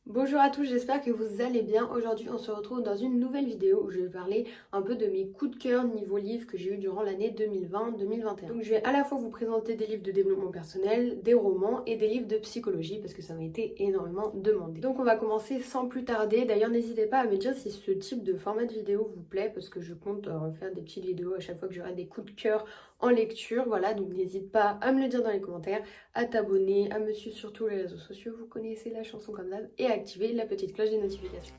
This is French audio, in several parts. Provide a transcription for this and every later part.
Bonjour à tous, j'espère que vous allez bien. Aujourd'hui, on se retrouve dans une nouvelle vidéo où je vais parler un peu de mes coups de cœur niveau livre que j'ai eu durant l'année 2020-2021. Donc je vais à la fois vous présenter des livres de développement personnel, des romans et des livres de psychologie parce que ça m'a été énormément demandé. Donc on va commencer sans plus tarder. D'ailleurs, n'hésitez pas à me dire si ce type de format de vidéo vous plaît parce que je compte faire des petites vidéos à chaque fois que j'aurai des coups de cœur en lecture. Voilà, donc n'hésite pas à me le dire dans les commentaires, à t'abonner, à me suivre sur tous les réseaux sociaux, vous connaissez la chanson comme d'hab, et à activer la petite cloche des notifications.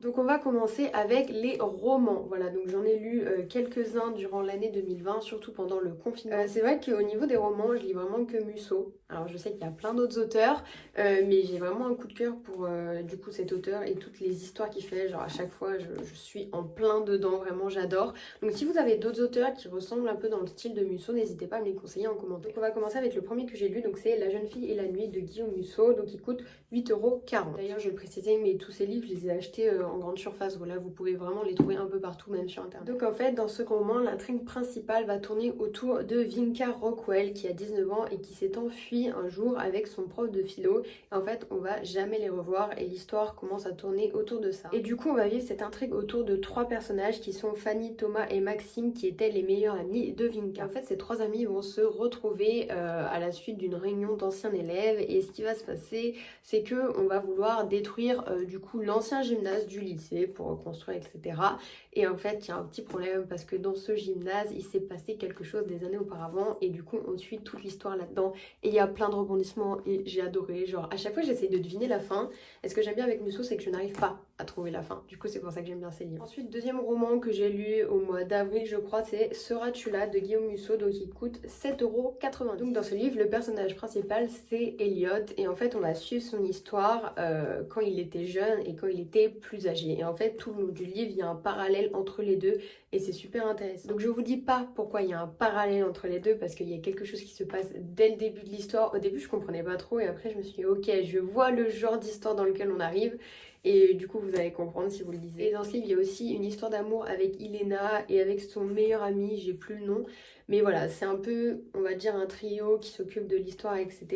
Donc on va commencer avec les romans. Voilà, donc j'en ai lu quelques-uns durant l'année 2020, surtout pendant le confinement. C'est vrai qu'au niveau des romans, je lis vraiment que Musso. Alors je sais qu'il y a plein d'autres auteurs, mais j'ai vraiment un coup de cœur pour du coup cet auteur et toutes les histoires qu'il fait. Genre à chaque fois, je suis en plein dedans, vraiment j'adore. Donc si vous avez d'autres auteurs qui ressemblent un peu dans le style de Musso, n'hésitez pas à me les conseiller en commentaire. Donc on va commencer avec le premier que j'ai lu, donc c'est La jeune fille et la nuit de Guillaume Musso, donc il coûte 8,40 €. D'ailleurs je le précisais, mais tous ces livres je les ai achetés en grande surface, voilà, vous pouvez vraiment les trouver un peu partout, même sur internet. Donc en fait, dans ce roman, l'intrigue principale va tourner autour de Vinca Rockwell qui a 19 ans et qui s'est enfuie un jour avec son prof de philo. Et en fait, on va jamais les revoir et l'histoire commence à tourner autour de ça. Et du coup, on va vivre cette intrigue autour de trois personnages qui sont Fanny, Thomas et Maxime, qui étaient les meilleurs amis de Vinca. En fait, ces trois amis vont se retrouver à la suite d'une réunion d'anciens élèves, et ce qui va se passer, c'est que on va vouloir détruire du coup l'ancien gymnase du lycée pour reconstruire, etc. Et en fait, il y a un petit problème parce que dans ce gymnase, il s'est passé quelque chose des années auparavant et du coup, on suit toute l'histoire là-dedans et il y a plein de rebondissements et j'ai adoré. Genre, à chaque fois, j'essaye de deviner la fin. Et ce que j'aime bien avec Musso, c'est que je n'arrive pas à trouver la fin. Du coup, c'est pour ça que j'aime bien ces livres. Ensuite, deuxième roman que j'ai lu au mois d'avril, je crois, c'est Seras-tu là de Guillaume Musso, donc il coûte 7,90 €. Donc dans ce livre, le personnage principal, c'est Elliot et en fait, on va suivre son histoire quand il était jeune et quand il était plus âgé. Et en fait, tout le long du livre, il y a un parallèle entre les deux et c'est super intéressant. Donc je vous dis pas pourquoi il y a un parallèle entre les deux parce qu'il y a quelque chose qui se passe dès le début de l'histoire. Au début, je comprenais pas trop et après, je me suis dit, ok, je vois le genre d'histoire dans lequel on arrive. Et du coup, vous allez comprendre si vous le lisez. Et dans ce livre, il y a aussi une histoire d'amour avec Ilena et avec son meilleur ami, j'ai plus le nom. Mais voilà, c'est un peu, on va dire, un trio qui s'occupe de l'histoire, etc.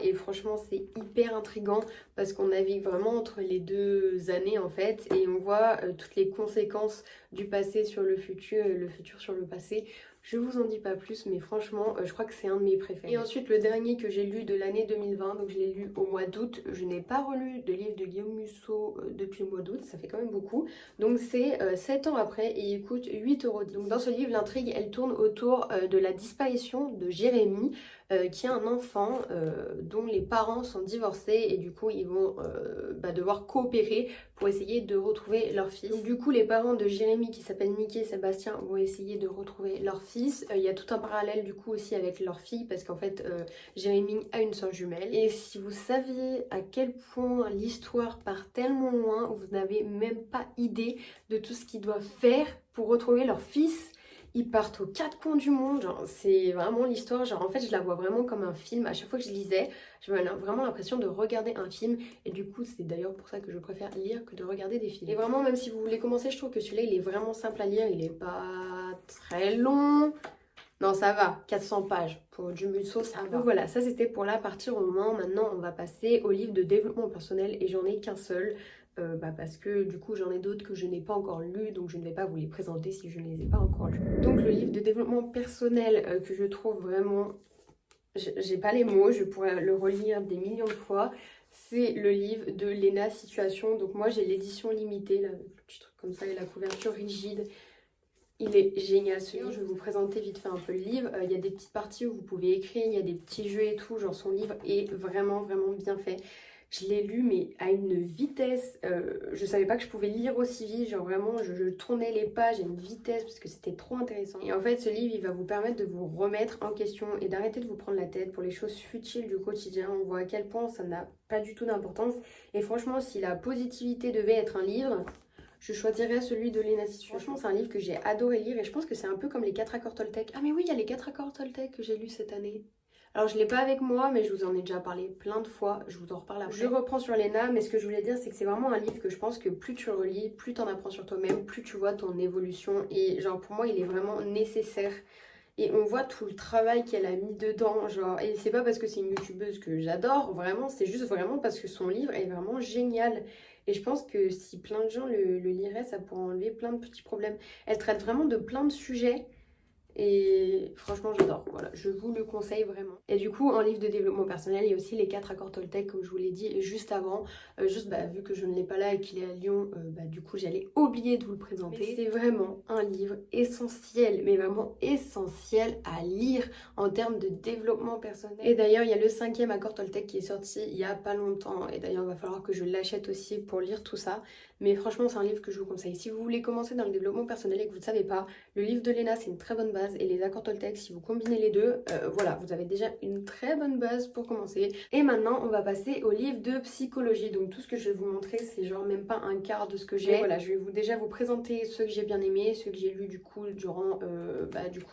Et franchement, c'est hyper intriguant parce qu'on navigue vraiment entre les deux années, en fait. Et on voit toutes les conséquences du passé sur le futur et le futur sur le passé. Je vous en dis pas plus, mais franchement, je crois que c'est un de mes préférés. Et ensuite, le dernier que j'ai lu de l'année 2020, donc je l'ai lu au mois d'août. Je n'ai pas relu de livre de Guillaume Musso depuis le mois d'août, ça fait quand même beaucoup. Donc c'est 7 ans après et il coûte 8,10 €. Donc dans ce livre, l'intrigue, elle tourne autour de la disparition de Jérémy, qui est un enfant dont les parents sont divorcés et du coup, ils vont devoir coopérer pour essayer de retrouver leur fils. Donc du coup, les parents de Jérémy, qui s'appellent Mickey et Sébastien, vont essayer de retrouver leur fils. Il y a tout un parallèle du coup aussi avec leur fille parce qu'en fait, Jérémy a une sœur jumelle. Et si vous saviez à quel point l'histoire part tellement loin, vous n'avez même pas idée de tout ce qu'ils doivent faire pour retrouver leur fils. Ils partent aux quatre coins du monde, genre c'est vraiment l'histoire, genre en fait je la vois vraiment comme un film. À chaque fois que je lisais, j'avais vraiment l'impression de regarder un film et du coup c'est d'ailleurs pour ça que je préfère lire que de regarder des films. Et vraiment, même si vous voulez commencer, je trouve que celui-là il est vraiment simple à lire, il est pas très long. Non, ça va, 400 pages. Pour du Musso, ça va. Donc voilà, ça c'était pour la partie roman. Maintenant, on va passer au livre de développement personnel et j'en ai qu'un seul. Parce que du coup, j'en ai d'autres que je n'ai pas encore lus, donc je ne vais pas vous les présenter si je ne les ai pas encore lus. Donc le livre de développement personnel que je trouve vraiment... J'ai pas les mots, je pourrais le relire des millions de fois. C'est le livre de Léna Situation. Donc moi, j'ai l'édition limitée, là, avec le petit truc comme ça et la couverture rigide. Il est génial ce livre, je vais vous présenter vite fait un peu le livre. Il y a des petites parties où vous pouvez écrire, il y a des petits jeux et tout, genre son livre est vraiment vraiment bien fait. Je l'ai lu mais à une vitesse, je savais pas que je pouvais lire aussi vite, genre vraiment je tournais les pages à une vitesse parce que c'était trop intéressant. Et en fait ce livre il va vous permettre de vous remettre en question et d'arrêter de vous prendre la tête pour les choses futiles du quotidien. On voit à quel point ça n'a pas du tout d'importance et franchement si la positivité devait être un livre, je choisirais celui de Léna Situation. Franchement, c'est un livre que j'ai adoré lire et je pense que c'est un peu comme les 4 accords Toltec. Ah mais oui, il y a les 4 accords Toltec que j'ai lus cette année. Alors je l'ai pas avec moi, mais je vous en ai déjà parlé plein de fois, je vous en reparle après. Je reprends sur Léna, mais ce que je voulais dire, c'est que c'est vraiment un livre que je pense que plus tu relis, plus t'en apprends sur toi-même, plus tu vois ton évolution. Et genre pour moi, il est vraiment nécessaire. et on voit tout le travail qu'elle a mis dedans, genre, et c'est pas parce que c'est une youtubeuse que j'adore, vraiment, c'est juste vraiment parce que son livre est vraiment génial. Et je pense que si plein de gens le liraient, ça pourrait enlever plein de petits problèmes. Elle traite vraiment de plein de sujets. Et franchement, j'adore. Voilà, je vous le conseille vraiment. Et du coup, en livre de développement personnel, il y a aussi les 4 accords Toltec, comme je vous l'ai dit juste avant. Vu que je ne l'ai pas là et qu'il est à Lyon, du coup, j'allais oublier de vous le présenter. C'est vraiment un livre essentiel, mais vraiment essentiel à lire en termes de développement personnel. Et d'ailleurs, il y a le 5e accord Toltec qui est sorti il y a pas longtemps. Et d'ailleurs, il va falloir que je l'achète aussi pour lire tout ça. Mais franchement, c'est un livre que je vous conseille. Si vous voulez commencer dans le développement personnel et que vous ne savez pas, le livre de Léna, c'est une très bonne base. Et les accords Toltec, si vous combinez les deux, voilà, vous avez déjà une très bonne base pour commencer. Et maintenant, on va passer au livre de psychologie. Donc tout ce que je vais vous montrer, c'est genre même pas un quart de ce que j'ai. Voilà, je vais déjà vous présenter ceux que j'ai bien aimés, ceux que j'ai lus du coup durant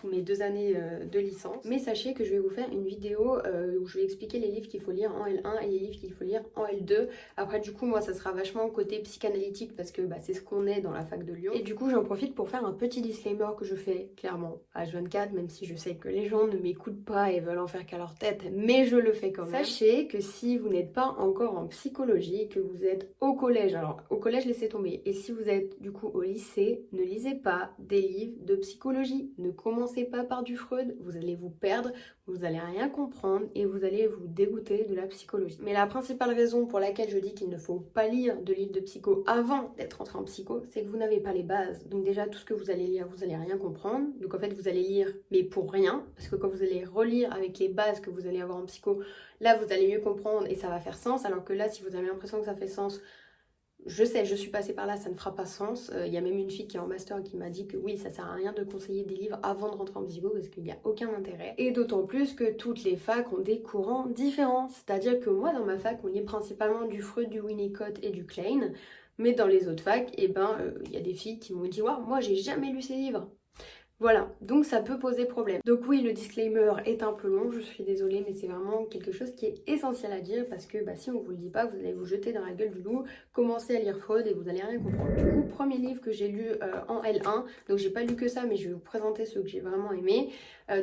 mes 2 années de licence. Mais sachez que je vais vous faire une vidéo où je vais expliquer les livres qu'il faut lire en L1 et les livres qu'il faut lire en L2. Après, du coup, moi, ça sera vachement côté psychanalytique parce que c'est ce qu'on est dans la fac de Lyon. Et du coup, j'en profite pour faire un petit disclaimer que je fais clairement H24, même si je sais que les gens ne m'écoutent pas et veulent en faire qu'à leur tête, mais je le fais quand même. Sachez que si vous n'êtes pas encore en psychologie, que vous êtes au collège, alors au collège laissez tomber, et si vous êtes du coup au lycée, ne lisez pas des livres de psychologie, ne commencez pas par du Freud, vous allez vous perdre, vous allez rien comprendre et vous allez vous dégoûter de la psychologie. Mais la principale raison pour laquelle je dis qu'il ne faut pas lire de livres de psycho avant d'être entré en psycho, c'est que vous n'avez pas les bases. Donc déjà, tout ce que vous allez lire, vous allez rien comprendre. Donc en fait, vous allez lire, mais pour rien, parce que quand vous allez relire avec les bases que vous allez avoir en psycho, là, vous allez mieux comprendre et ça va faire sens. Alors que là, si vous avez l'impression que ça fait sens, je sais, je suis passée par là, ça ne fera pas sens. Il y a même une fille qui est en master qui m'a dit que oui, ça sert à rien de conseiller des livres avant de rentrer en psycho parce qu'il n'y a aucun intérêt. Et d'autant plus que toutes les facs ont des courants différents. C'est-à-dire que moi, dans ma fac, on lit principalement du Freud, du Winnicott et du Klein. Mais dans les autres facs, il y a des filles qui m'ont dit « Waouh, moi, j'ai jamais lu ces livres ». Voilà, donc ça peut poser problème. Donc oui, le disclaimer est un peu long, je suis désolée, mais c'est vraiment quelque chose qui est essentiel à dire parce que si on vous le dit pas, vous allez vous jeter dans la gueule du loup, commencer à lire Freud et vous allez rien comprendre. Du coup, premier livre que j'ai lu en L1, donc j'ai pas lu que ça, mais je vais vous présenter ceux que j'ai vraiment aimés.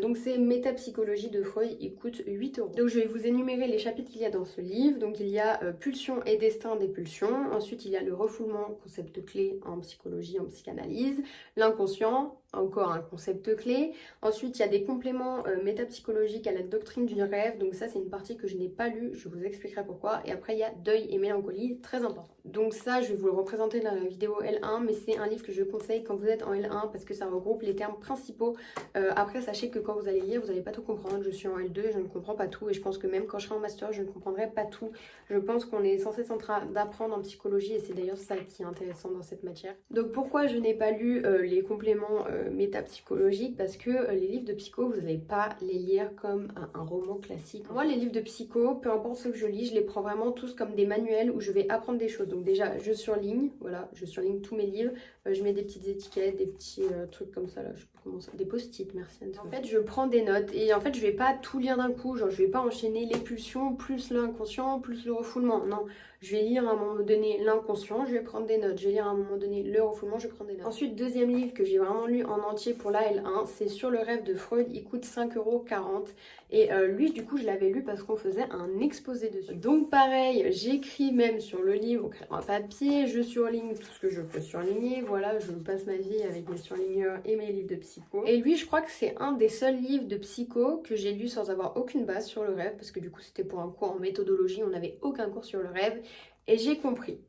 Donc c'est Métapsychologie de Freud, il coûte 8 euros. Donc je vais vous énumérer les chapitres qu'il y a dans ce livre. Donc il y a Pulsion et destin des pulsions, ensuite il y a le refoulement, concept clé en psychologie, en psychanalyse, l'inconscient, encore un concept clé. Ensuite, il y a des compléments métapsychologiques à la doctrine du rêve. Donc ça, c'est une partie que je n'ai pas lue. Je vous expliquerai pourquoi. Et après, il y a deuil et mélancolie, très important. Donc ça, je vais vous le représenter dans la vidéo L1. Mais c'est un livre que je conseille quand vous êtes en L1 parce que ça regroupe les termes principaux. Après, sachez que quand vous allez lire, vous n'allez pas tout comprendre. Je suis en L2 et je ne comprends pas tout. Et je pense que même quand je serai en master, je ne comprendrai pas tout. Je pense qu'on est censé être en train d'apprendre en psychologie. Et c'est d'ailleurs ça qui est intéressant dans cette matière. Donc pourquoi je n'ai pas lu les compléments métapsychologique parce que les livres de psycho, vous n'allez pas les lire comme un roman classique. Moi, les livres de psycho, peu importe ce que je lis, je les prends vraiment tous comme des manuels où je vais apprendre des choses. Donc déjà, je surligne, voilà, je surligne tous mes livres, je mets des petites étiquettes, des petits trucs comme ça, là, je sais pas comment ça, des post-it, merci Anne. En fait, je prends des notes et en fait, je vais pas tout lire d'un coup, genre je vais pas enchaîner les pulsions, plus l'inconscient, plus le refoulement, non. Je vais lire à un moment donné l'inconscient, je vais prendre des notes. Je vais lire à un moment donné le refoulement, je vais prendre des notes. Ensuite, deuxième livre que j'ai vraiment lu en entier pour la L1, c'est Sur le rêve de Freud. Il coûte 5,40 €. Et lui, du coup, je l'avais lu parce qu'on faisait un exposé dessus. Donc pareil, j'écris même sur le livre au crayon à papier, je surligne tout ce que je peux surligner. Voilà, je passe ma vie avec mes surligneurs et mes livres de psycho. Et lui, je crois que c'est un des seuls livres de psycho que j'ai lu sans avoir aucune base sur le rêve, parce que du coup, c'était pour un cours en méthodologie, on n'avait aucun cours sur le rêve. Et j'ai compris.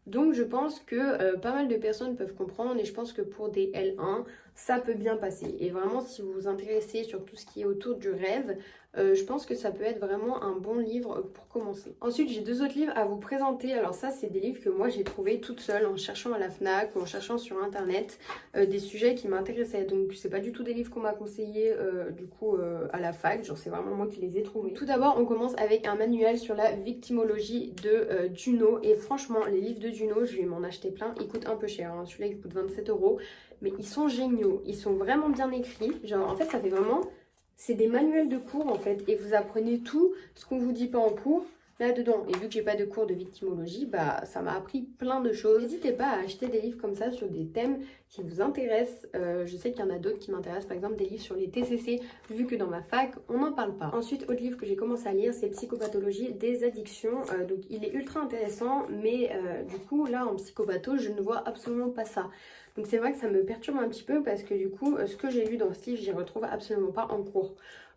Donc je pense que pas mal de personnes peuvent comprendre et je pense que pour des L1, ça peut bien passer. Et vraiment, si vous vous intéressez sur tout ce qui est autour du rêve, je pense que ça peut être vraiment un bon livre pour commencer. Ensuite, j'ai 2 autres livres à vous présenter. Alors ça, c'est des livres que moi j'ai trouvés toute seule en cherchant à la FNAC ou en cherchant sur internet des sujets qui m'intéressaient. Donc c'est pas du tout des livres qu'on m'a conseillé à la fac, genre c'est vraiment moi qui les ai trouvés. Tout d'abord, on commence avec un manuel sur la victimologie de Duno. Et franchement, les livres de Duno, je vais m'en acheter plein. Ils coûtent un peu cher, hein. Celui-là il coûte 27 €. Mais ils sont géniaux, ils sont vraiment bien écrits. Genre en fait ça fait vraiment... C'est des manuels de cours en fait et vous apprenez tout ce qu'on vous dit pas en cours là-dedans. Et vu que j'ai pas de cours de victimologie, bah ça m'a appris plein de choses. N'hésitez pas à acheter des livres comme ça sur des thèmes qui vous intéressent. Je sais qu'il y en a d'autres qui m'intéressent, par exemple des livres sur les TCC, vu que dans ma fac, on n'en parle pas. Ensuite, autre livre que j'ai commencé à lire, c'est Psychopathologie des addictions. Donc il est ultra intéressant, mais du coup, là, en psychopatho, je ne vois absolument pas ça. Donc c'est vrai que ça me perturbe un petit peu parce que du coup, ce que j'ai lu dans ce livre, j'y retrouve absolument pas en cours.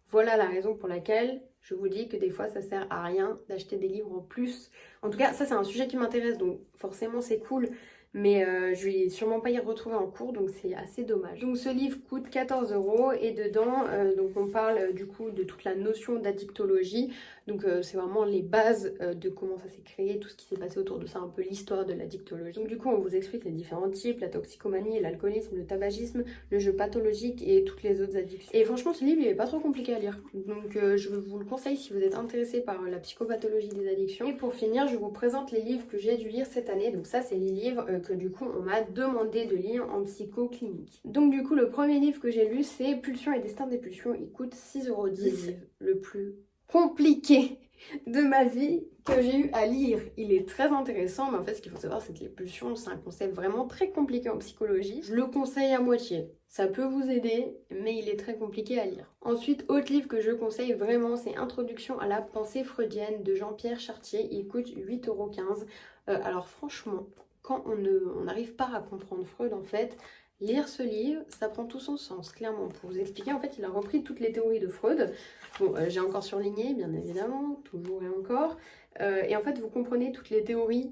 Voilà la raison pour laquelle je vous dis que des fois ça sert à rien d'acheter des livres en plus. En tout cas, ça c'est un sujet qui m'intéresse, donc forcément c'est cool. Mais je vais sûrement pas y retrouver en cours, donc c'est assez dommage. Donc ce livre coûte 14 € et dedans, donc on parle du coup de toute la notion d'addictologie. Donc c'est vraiment les bases de comment ça s'est créé, tout ce qui s'est passé autour de ça, un peu l'histoire de l'addictologie. Donc du coup on vous explique les différents types, la toxicomanie, l'alcoolisme, le tabagisme, le jeu pathologique et toutes les autres addictions. Et franchement ce livre il est pas trop compliqué à lire. Donc je vous le conseille si vous êtes intéressé par la psychopathologie des addictions. Et pour finir je vous présente les livres que j'ai dû lire cette année. Donc ça c'est les livres que du coup on m'a demandé de lire en psychoclinique. Donc du coup le premier livre que j'ai lu c'est Pulsions et Destin des pulsions. Il coûte 6,10 €. Le plus compliqué de ma vie que j'ai eu à lire. Il est très intéressant, mais en fait ce qu'il faut savoir c'est que les pulsions c'est un concept vraiment très compliqué en psychologie. Je le conseille à moitié. Ça peut vous aider, mais il est très compliqué à lire. Ensuite, autre livre que je conseille vraiment, c'est Introduction à la pensée freudienne de Jean-Pierre Chartier. Il coûte 8,15 €. Alors franchement, quand on n'arrive pas à comprendre Freud en fait, lire ce livre, ça prend tout son sens, clairement. Pour vous expliquer, en fait, il a repris toutes les théories de Freud. Bon, j'ai encore surligné, bien évidemment, toujours et encore. Et en fait, vous comprenez toutes les théories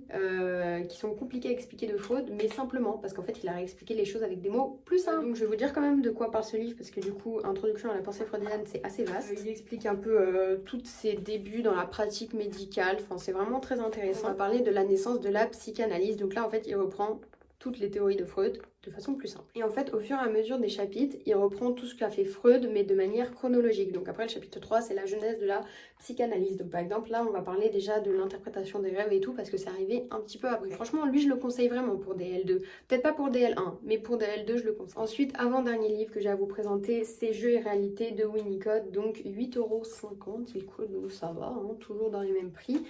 qui sont compliquées à expliquer de Freud, mais simplement, parce qu'en fait, il a réexpliqué les choses avec des mots plus simples. Donc, je vais vous dire quand même de quoi parle ce livre, parce que du coup, Introduction à la pensée freudienne, c'est assez vaste. Il explique un peu tous ses débuts dans la pratique médicale. Enfin, c'est vraiment très intéressant. On va parler de la naissance de la psychanalyse. Donc là, en fait, il reprend toutes les théories de Freud de façon plus simple. Et en fait, au fur et à mesure des chapitres, il reprend tout ce qu'a fait Freud, mais de manière chronologique. Donc après, le chapitre 3, c'est la genèse de la psychanalyse. Donc par exemple, là, on va parler déjà de l'interprétation des rêves et tout, parce que c'est arrivé un petit peu après. Franchement, lui, je le conseille vraiment pour des L2. Peut-être pas pour des L1, mais pour des L2, je le conseille. Ensuite, avant-dernier livre que j'ai à vous présenter, c'est Jeux et réalité de Winnicott. Donc 8,50 € il coûte, donc ça va, hein, toujours dans les mêmes prix.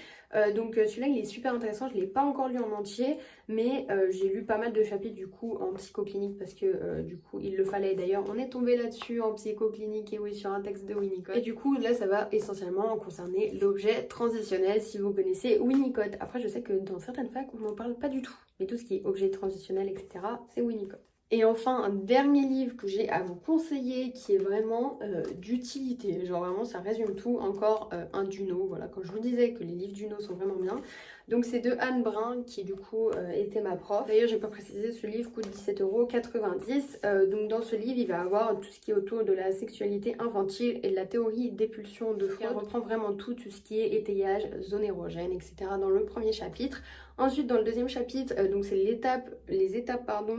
Donc celui-là, il est super intéressant. Je ne l'ai pas encore lu en entier, mais j'ai lu pas mal de chapitres du coup en psychoclinique parce que du coup il le fallait. D'ailleurs on est tombé là-dessus en psychoclinique et oui sur un texte de Winnicott. Et du coup là ça va essentiellement concerner l'objet transitionnel si vous connaissez Winnicott. Après je sais que dans certaines facs on n'en parle pas du tout, mais tout ce qui est objet transitionnel etc c'est Winnicott. Et enfin, un dernier livre que j'ai à vous conseiller qui est vraiment d'utilité. Genre vraiment, ça résume tout. Encore un Duno. Voilà, quand je vous disais que les livres Duno sont vraiment bien. Donc c'est de Anne Brun qui du coup était ma prof. D'ailleurs, j'ai pas précisé, ce livre coûte 17,90 €. Donc dans ce livre, il va avoir tout ce qui est autour de la sexualité infantile et de la théorie des pulsions de Freud. Elle reprend vraiment tout ce qui est étayage, zone érogène, etc. dans le premier chapitre. Ensuite, dans le deuxième chapitre, donc c'est les étapes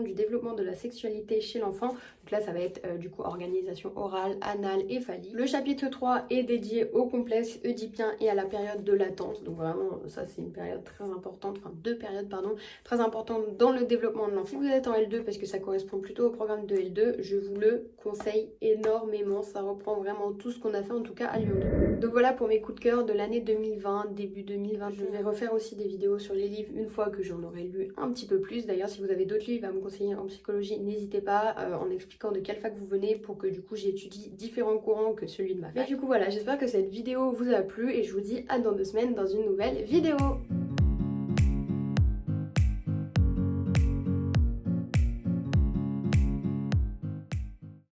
du développement de la sexualité chez l'enfant. Donc là, ça va être du coup organisation orale, anale et phallique. Le chapitre 3 est dédié au complexe oedipien et à la période de latence. Donc vraiment, ça c'est une période très importante, enfin deux périodes pardon, très importantes dans le développement de l'enfant. Si vous êtes en L2, parce que ça correspond plutôt au programme de L2, je vous le conseille énormément. Ça reprend vraiment tout ce qu'on a fait en tout cas à Lyon 2. Donc voilà pour mes coups de cœur de l'année 2020, début 2020. Je vais refaire aussi des vidéos sur les livres une fois que j'en aurai lu un petit peu plus. D'ailleurs, si vous avez d'autres livres à me conseiller en psychologie, n'hésitez pas en expliquant de quelle fac vous venez pour que du coup j'étudie différents courants que celui de ma fac. Mais du coup voilà, j'espère que cette vidéo vous a plu et je vous dis à dans 2 semaines dans une nouvelle vidéo.